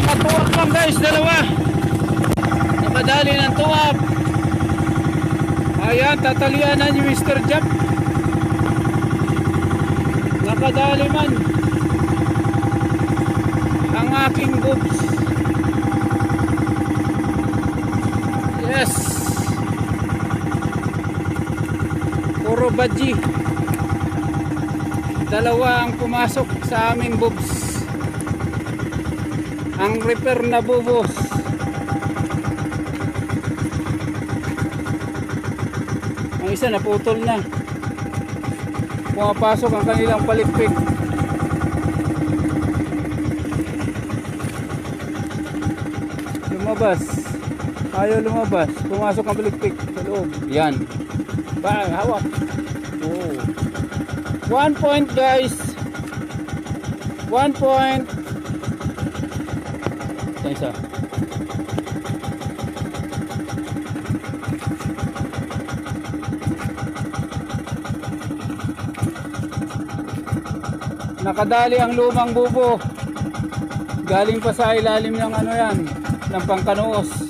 Nakatuwak lang guys, dalawa. Nakadali ng tuwak. Ayan, tatalian na ni Mr. Jap. Nakadali man ang aking boobs. Yes, puro badji. Dalawa ang pumasok sa aming boobs. Ang repair na bubos. Ang isa naputol na. Pumapasok ang kanilang palikpik. Lumabas. Ayaw lumabas. Pumasok ang palikpik sa loob. Yan. Bang, hawak. Oh. 1 point guys. 1 point. Isa. Nakadali ang lumang bubo. Galing pa sa ilalim ng ano yan, ng pangkanoos.